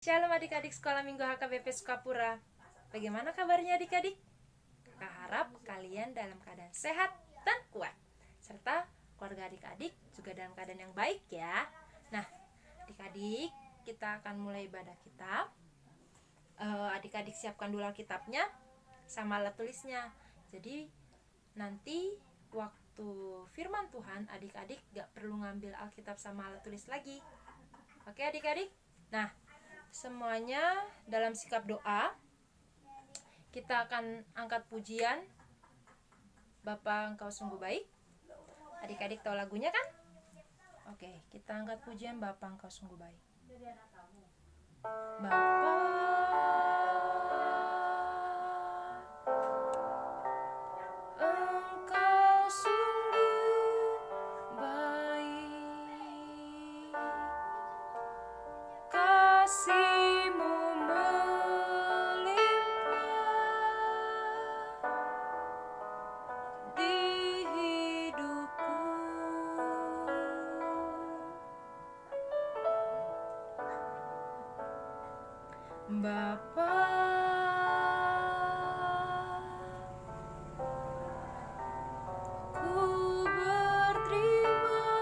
Shalom adik-adik sekolah minggu HKBP Sukapura. Bagaimana kabarnya adik-adik? Kakak harap kalian dalam keadaan sehat dan kuat, serta keluarga adik-adik juga dalam keadaan yang baik ya. Nah, adik-adik, kita akan mulai ibadah kita. Adik-adik siapkan dulu Alkitabnya sama alat tulisnya. Jadi nanti waktu firman Tuhan, adik-adik gak perlu ngambil Alkitab sama alat tulis lagi. Oke adik-adik? Nah, semuanya dalam sikap doa. Kita akan angkat pujian Bapa Engkau Sungguh Baik. Adik-adik tahu lagunya kan? Oke, kita angkat pujian Bapa Engkau Sungguh Baik. Bapa, ku berterima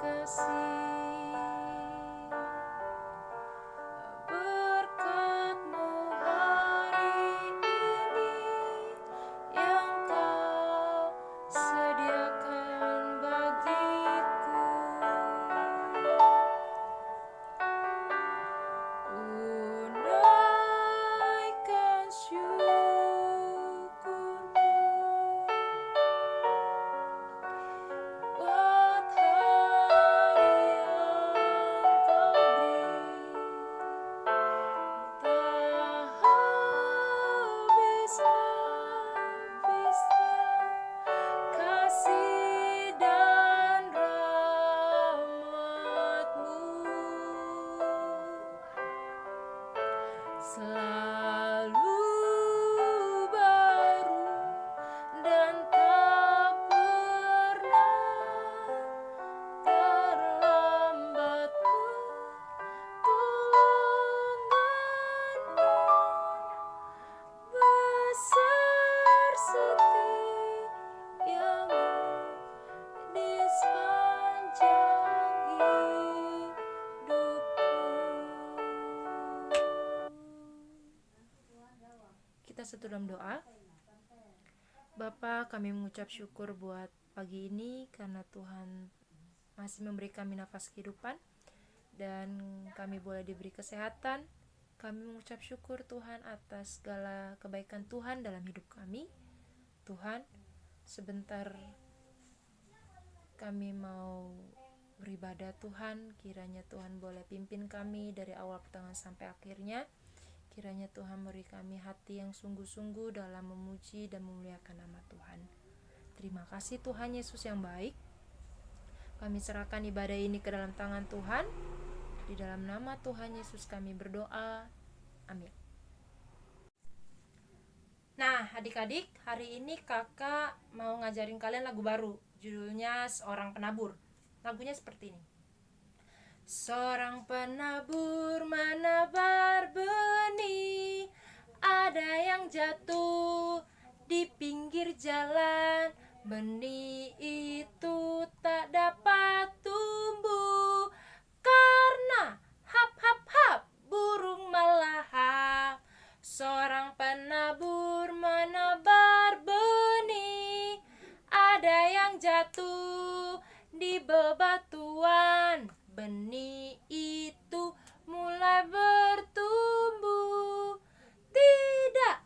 kasih berkat-Mu hari ini yang Kau sediakan bagiku. Naikkan syukurku buat hari yang Kau beri, tak habis-habisnya kasih dan rahmat-Mu. Selalu baru dan tak pernah terlambat pertolongan-Mu. Besar setiamu di sepanjang hidupku. Kita satu dalam doa. Bapa, kami mengucap syukur buat pagi ini karena Tuhan masih memberi kami nafas kehidupan dan kami boleh diberi kesehatan. Kami mengucap syukur Tuhan atas segala kebaikan Tuhan dalam hidup kami. Tuhan, sebentar kami mau beribadah Tuhan. Kiranya Tuhan boleh pimpin kami dari awal pertengahan sampai akhirnya. Kiranya Tuhan beri kami hati yang sungguh-sungguh dalam memuji dan memuliakan nama Tuhan. Terima kasih Tuhan Yesus yang baik. Kami serahkan ibadah ini ke dalam tangan Tuhan. Di dalam nama Tuhan Yesus kami berdoa. Amin. Nah adik-adik, hari ini kakak mau ngajarin kalian lagu baru. Judulnya Seorang Penabur. Lagunya seperti ini. Seorang penabur menebar benih, ada yang jatuh di pinggir jalan. Benih itu tak dapat tumbuh karena hap burung melahap. Seorang penabur menebar benih, ada yang jatuh di bebatuan. Benih itu mulai bertumbuh, tidak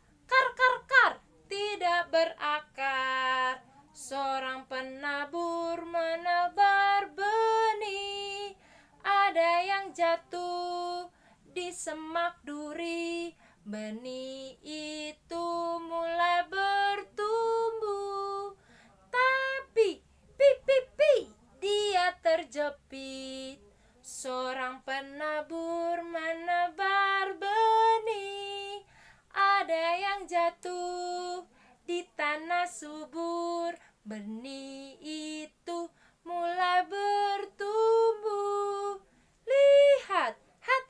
kar, tidak berakar. Seorang penabur menebar benih, ada yang jatuh di semak duri. Benih itu mulai bertumbuh, tapi dia terjepit. Seorang penabur menebar benih, ada yang jatuh di tanah subur. Benih itu mulai bertumbuh. Lihat, hat,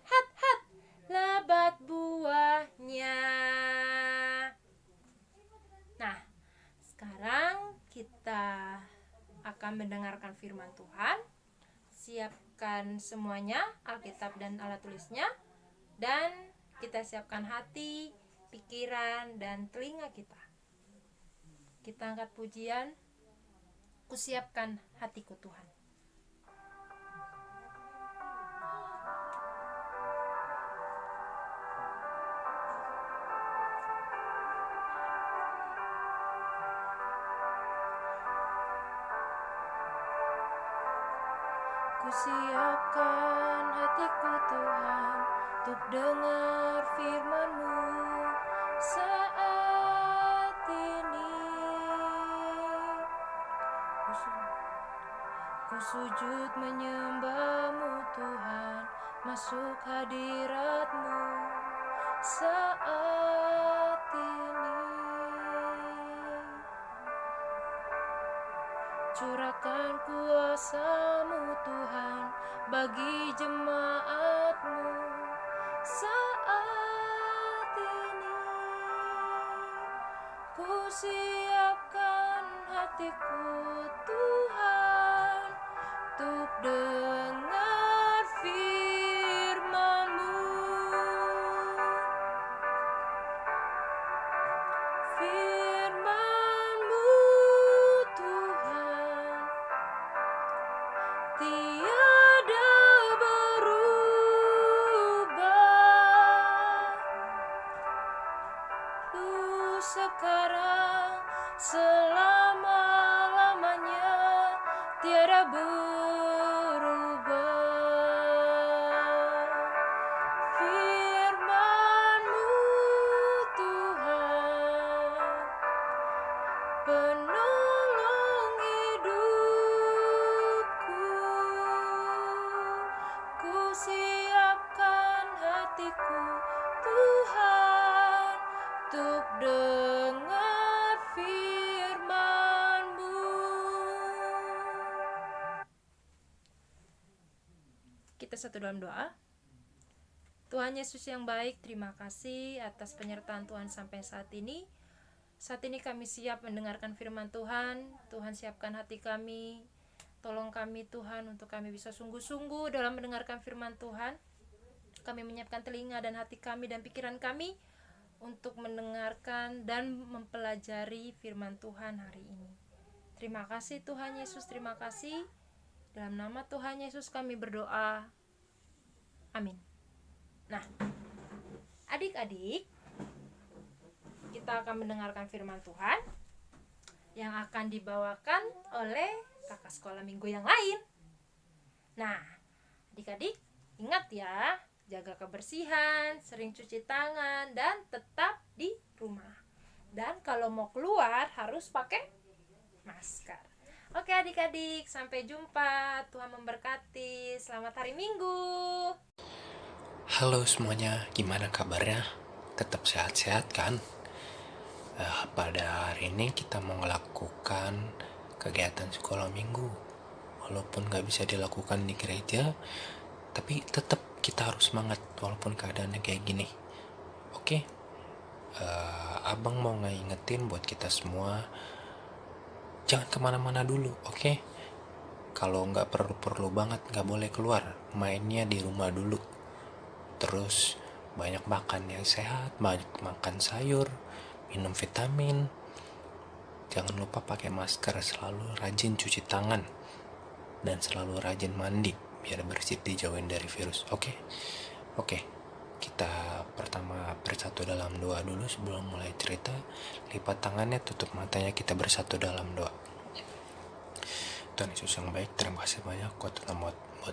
Sekarang kita akan mendengarkan firman Tuhan. Siapkan semuanya, Alkitab dan alat tulisnya, dan kita siapkan hati, pikiran, dan telinga kita. Kita angkat pujian, kusiapkan hatiku Tuhan. Kusiapkan hatiku Tuhan untuk dengar firman-Mu saat ini. Ku sujud menyembah-Mu Tuhan, masuk hadirat-Mu saat ini. Curahkan kuasa-Mu Tuhan bagi jemaat-Mu saat ini. Ku siapkan hatiku Tuhan untuk dengar firman-Mu. Firman-Mu Tuhan tiada berubah. Sekarang selama-lamanya tiada berubah. Firman-Mu Tuhan penolong hidupku. Ku siapkan hatiku Tuhan untuk dengar firman-Mu. Kita satu dalam doa. Tuhan Yesus yang baik, terima kasih atas penyertaan Tuhan sampai saat ini. Saat ini kami siap mendengarkan firman Tuhan. Tuhan siapkan hati kami. Tolong kami Tuhan untuk kami bisa sungguh-sungguh dalam mendengarkan firman Tuhan. Kami menyiapkan telinga dan hati kami dan pikiran kami untuk mendengarkan dan mempelajari firman Tuhan hari ini. Terima kasih Tuhan Yesus, terima kasih. Dalam nama Tuhan Yesus kami berdoa. Amin. Nah, adik-adik, kita akan mendengarkan firman Tuhan yang akan dibawakan oleh kakak sekolah minggu yang lain. Nah, adik-adik ingat ya, jaga kebersihan, sering cuci tangan, dan tetap di rumah. Dan kalau mau keluar harus pakai masker. Oke adik-adik, sampai jumpa. Tuhan memberkati. Selamat hari Minggu. Halo semuanya, gimana kabarnya? Tetap sehat-sehat kan? Pada hari ini kita mau melakukan kegiatan sekolah minggu. Walaupun gak bisa dilakukan di gereja, tapi tetap kita harus semangat walaupun keadaannya kayak gini. Oke? Abang mau ngingetin buat kita semua, jangan kemana-mana dulu, oke? Kalau gak perlu-perlu banget, gak boleh keluar, mainnya di rumah dulu. Terus banyak makan yang sehat, banyak makan sayur, minum vitamin. Jangan lupa pakai masker, selalu rajin cuci tangan, dan selalu rajin mandi biar bersih, dijauhin dari virus. Oke. Kita pertama bersatu dalam doa dulu sebelum mulai cerita. Lipat tangannya, tutup matanya, kita bersatu dalam doa. Tuhan Yesus yang baik, terima kasih banyak Kau telah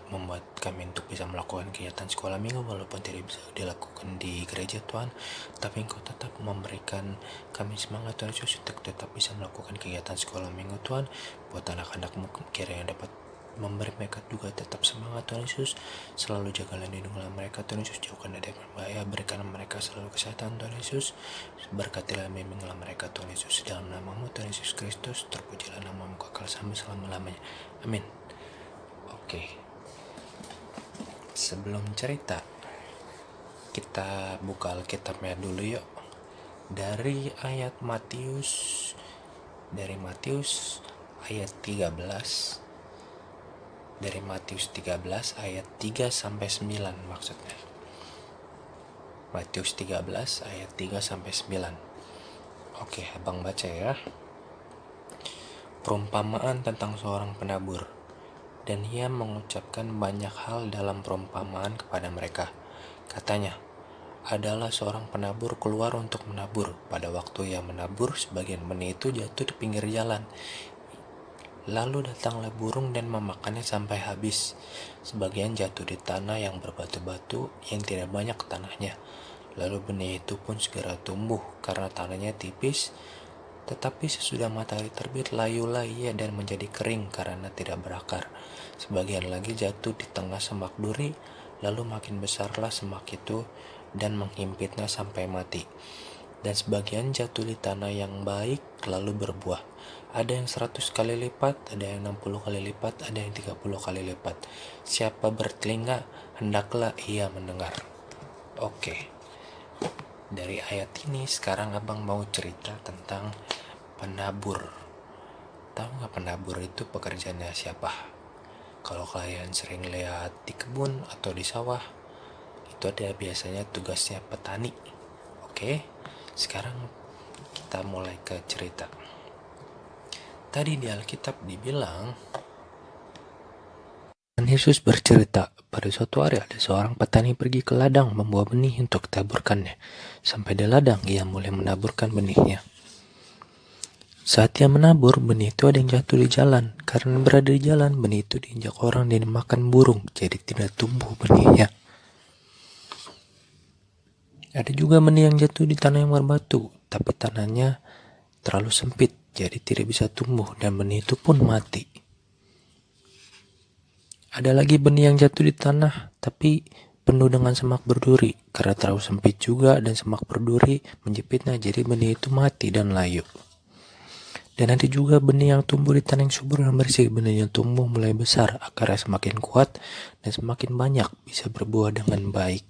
membuat kami untuk bisa melakukan kegiatan sekolah minggu walaupun tidak bisa dilakukan di gereja Tuhan, tapi Engkau tetap memberikan kami semangat Tuhan Yesus untuk tetap bisa melakukan kegiatan sekolah minggu Tuhan. Buat anak-anak-Mu kiranya dapat memberi mereka juga tetap semangat Tuhan Yesus. Selalu jagalah lindungilah mereka Tuhan Yesus, jauhkan dari bahaya, berikan mereka selalu kesehatan Tuhan Yesus. Berkatilah bimbinglah mereka Tuhan Yesus, dalam nama-Mu Tuhan Yesus Kristus, terpujilah nama-Mu kekal sampai selama-lamanya. Amin. Oke. Sebelum cerita, kita buka Alkitabnya dulu yuk. Dari ayat Matius dari Matius ayat 13 ayat 3 sampai 9 maksudnya. Matius 13 ayat 3 sampai 9. Oke, Abang baca ya. Perumpamaan tentang seorang penabur. Dan ia mengucapkan banyak hal dalam perumpamaan kepada mereka. Katanya, adalah seorang penabur keluar untuk menabur. Pada waktu ia menabur, sebagian benih itu jatuh di pinggir jalan. Lalu datanglah burung dan memakannya sampai habis. Sebagian jatuh di tanah yang berbatu-batu yang tidak banyak tanahnya. Lalu benih itu pun segera tumbuh karena tanahnya tipis. Tetapi sesudah matahari terbit, layulah ia dan menjadi kering karena tidak berakar. Sebagian lagi jatuh di tengah semak duri, lalu makin besarlah semak itu dan menghimpitnya sampai mati. Dan sebagian jatuh di tanah yang baik, lalu berbuah. Ada yang 100 kali lipat, ada yang 60 kali lipat, ada yang 30 kali lipat. Siapa bertelinga, hendaklah ia mendengar. Oke. Dari ayat ini sekarang Abang mau cerita tentang penabur. Tahu nggak penabur itu pekerjaannya siapa? Kalau kalian sering lihat di kebun atau di sawah, itu ada biasanya tugasnya petani. Oke, sekarang kita mulai ke cerita. Tadi di Alkitab dibilang, dan Yesus bercerita, pada suatu hari ada seorang petani pergi ke ladang membawa benih untuk ditaburkannya. Sampai di ladang, ia mulai menaburkan benihnya. Saat ia menabur, benih itu ada yang jatuh di jalan. Karena berada di jalan, benih itu diinjak orang dan dimakan burung, jadi tidak tumbuh benihnya. Ada juga benih yang jatuh di tanah yang berbatu, tapi tanahnya terlalu sempit, jadi tidak bisa tumbuh dan benih itu pun mati. Ada lagi benih yang jatuh di tanah, tapi penuh dengan semak berduri. Karena terlalu sempit juga dan semak berduri menjepitnya, jadi benih itu mati dan layu. Dan ada juga benih yang tumbuh di tanah yang subur dan bersih. Benih yang tumbuh mulai besar, akarnya semakin kuat dan semakin banyak, bisa berbuah dengan baik.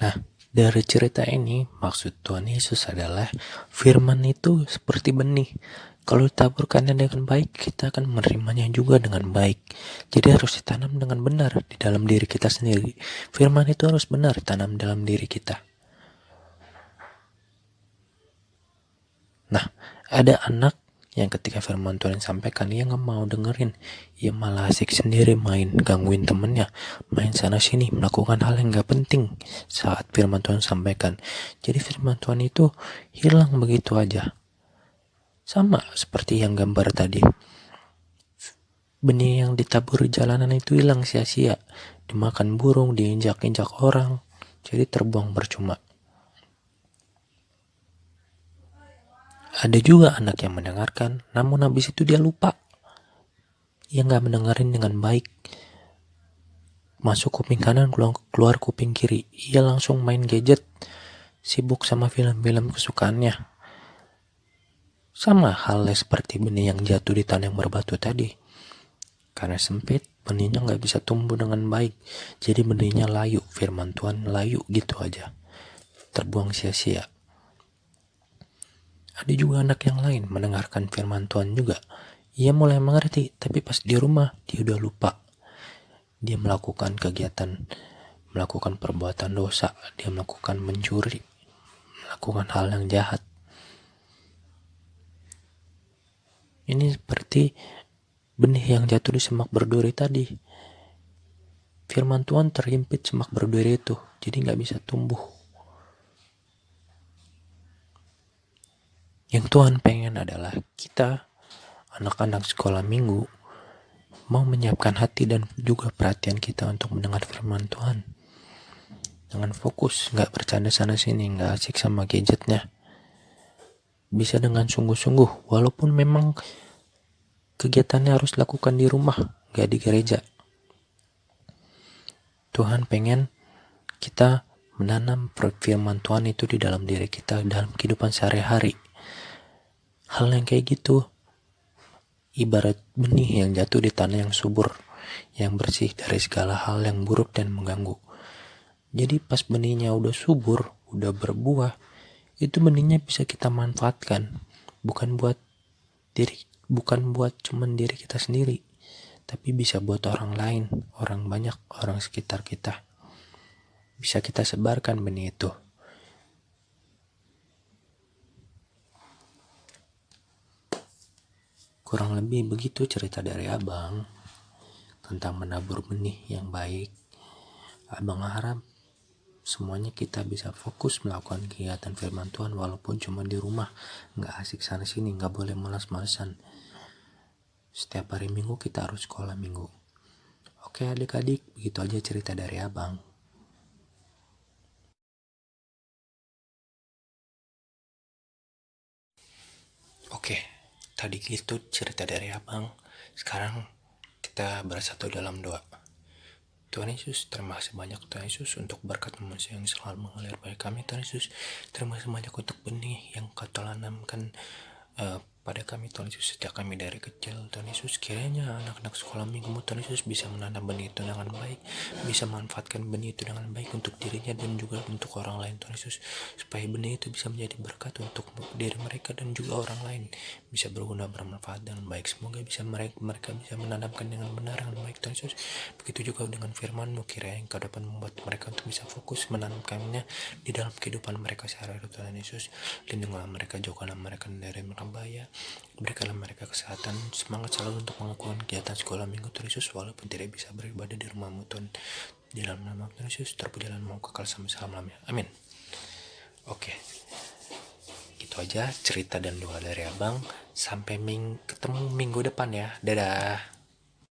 Nah, dari cerita ini, maksud Tuhan Yesus adalah firman itu seperti benih. Kalau ditaburkannya dengan baik, kita akan menerimanya juga dengan baik. Jadi harus ditanam dengan benar di dalam diri kita sendiri. Firman itu harus benar tanam dalam diri kita. Nah, ada anak yang ketika firman Tuhan sampaikan, dia gak mau dengerin. Ia malah asik sendiri main, gangguin temennya, main sana sini, melakukan hal yang gak penting saat firman Tuhan sampaikan. Jadi firman Tuhan itu hilang begitu aja. Sama seperti yang gambar tadi. Benih yang ditabur di jalanan itu hilang sia-sia. Dimakan burung, diinjak-injak orang, jadi terbuang percuma. Ada juga anak yang mendengarkan, namun habis itu dia lupa. Ia gak mendengarin dengan baik. Masuk kuping kanan, keluar kuping kiri. Ia langsung main gadget, sibuk sama film-film kesukaannya. Sama halnya seperti benih yang jatuh di tanah yang berbatu tadi. Karena sempit, benihnya gak bisa tumbuh dengan baik. Jadi benihnya layu, firman Tuhan layu gitu aja. Terbuang sia-sia. Ada juga anak yang lain mendengarkan firman Tuhan juga. Ia mulai mengerti, tapi pas di rumah dia udah lupa. Dia melakukan kegiatan, melakukan perbuatan dosa. Dia melakukan mencuri, melakukan hal yang jahat. Ini seperti benih yang jatuh di semak berduri tadi. Firman Tuhan terhimpit semak berduri itu, jadi gak bisa tumbuh. Yang Tuhan pengen adalah kita, anak-anak sekolah minggu, mau menyiapkan hati dan juga perhatian kita untuk mendengar firman Tuhan. Dengan fokus, gak bercanda sana sini, gak asik sama gadgetnya. Bisa dengan sungguh-sungguh, walaupun memang kegiatannya harus dilakukan di rumah, gak di gereja. Tuhan pengen kita menanam firman Tuhan itu di dalam diri kita, dalam kehidupan sehari-hari. Hal yang kayak gitu ibarat benih yang jatuh di tanah yang subur, yang bersih dari segala hal yang buruk dan mengganggu. Jadi pas benihnya udah subur, udah berbuah, itu benihnya bisa kita manfaatkan. bukan buat cuman diri kita sendiri, tapi bisa buat orang lain, orang banyak, orang sekitar kita. Bisa kita sebarkan benih itu. Kurang lebih begitu cerita dari abang tentang menabur benih yang baik. Abang harap semuanya kita bisa fokus melakukan kegiatan firman Tuhan walaupun cuma di rumah, nggak asik sana sini, nggak boleh malas-malasan. Setiap hari Minggu kita harus sekolah Minggu. Oke adik-adik, begitu aja cerita dari abang. Oke, tadi itu cerita dari abang. Sekarang kita bersatu dalam doa. Tuhan Yesus, terima kasih banyak Tuhan Yesus untuk berkat manusia yang selalu mengalir bagi kami. Tuhan Yesus, terima kasih banyak untuk benih yang Kau tanamkan pada kami Tuhan Yesus sejak kami dari kecil. Tuhan Yesus, kiranya anak-anak sekolah minggu Tuhan Yesus bisa menanam benih itu dengan baik, bisa manfaatkan benih itu dengan baik untuk dirinya dan juga untuk orang lain Tuhan Yesus, supaya benih itu bisa menjadi berkat untuk diri mereka dan juga orang lain, bisa berguna bermanfaat dengan baik. Semoga bisa mereka bisa menanamkan dengan benar dengan baik Tuhan Yesus. Begitu juga dengan firman-Mu, kiranya Engkau dapat membuat mereka untuk bisa fokus menanamkannya di dalam kehidupan mereka sehari-hari Tuhan Yesus. Lindungilah mereka, jauhkanlah mereka dari bahaya. Berikanlah mereka kesehatan, semangat selalu untuk melakukan kegiatan sekolah minggu Tuhan Yesus, walaupun tidak bisa beribadah di rumah-Mu Tuhan. Di dalam nama Tuhan Yesus, terpujilah mau kekal sampai selama-lamanya. Amin. Oke, itu aja cerita dan doa dari abang. Sampai ketemu minggu depan ya. Dadah.